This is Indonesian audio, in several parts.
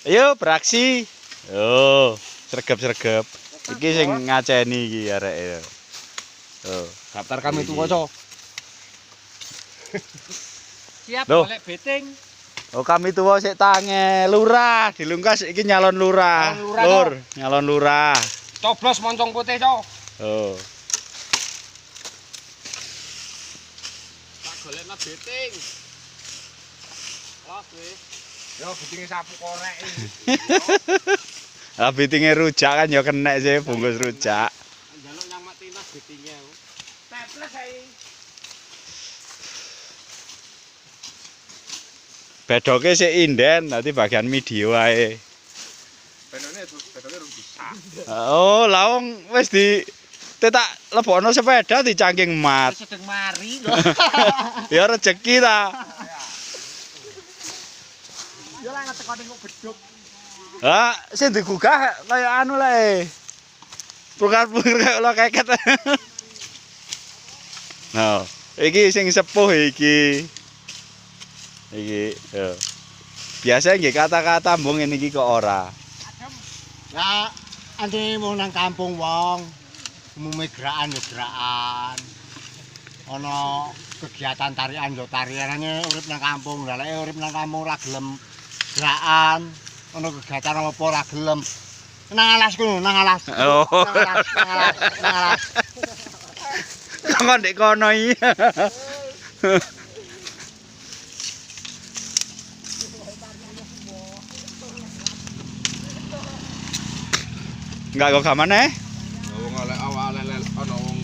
Ayo beraksi. Oh, sregep-sregep. Iki sing ngaceni iki arek. Oh, Daftar kami tuwa, Cok. Siap Loh. golek beting. oh kami tuwa sik tange lurah, dilungkas iki nyalon lurah. Nyalon lurah, Lur, nyalon lurah. Coblos moncong putih, Cok. Oh. Tak golekna beting. Los wis. Yo bitinge sapu korek iki. Lah bitinge rujak kan ya kenek sih bungkus rujak. Njaluk Nyang Matina betinge. Teples ae. Bedoke sik inden, dadi bagian video ae. Bedone bisa. Oh, lah wong wis di tak lebokno sepeda dicangking mat. Sedeng mari lho. Ya rezeki ta. Yo lah teko ning beduk. Ha, sing digugah kaya anu lae. Pukar-pukar kaya lo keket. Nah, iki sing sepuh iki. Iki, yo. Biasa nggih kata-kata mbung ngene iki kok ora. Ya, ane mau nang kampung wong, umume gerakan ya gerakan. Ana kegiatan tarian ya tarianane urip nang kampung. Lah lek urip nang kampung ora gelem gerakan, ana kegiatan apa ora gelem. Nang alas kono, nang alas. Oh. Nang alas, nang alas, nang alas. Kok ndek kono iki. Enggak kok gamane? Wong oleh awale ana wong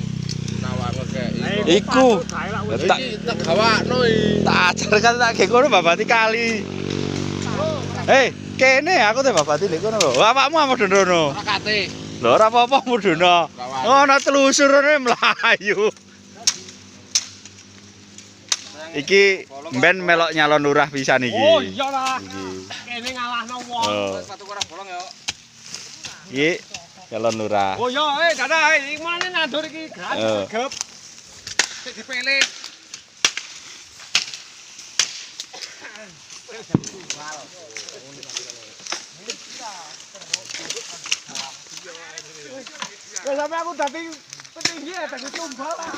nawang kek. Iku. Tak Tak gawakno iki. tak ajar kan tak ge kono babati kali. Hei, kene aku teh babati lek kono lho. Awakmu apa dono? Ora kate. Lho ora apa-apa mudono. Ono telusurane mlayu. Iki mben melok nyalon lurah pisan iki. Oh iya lah. Iki. Kene ngalahno wong. Oh. Sepatu ora bolong ya. Iki calon lurah. Oh iya, dadah iki mana nandur iki Oh. gep. Sik dipele. Ya sampe aku dadi petinggi ya dadi tumbal lah.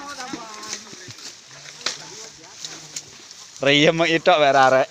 Riyem itok wae arek.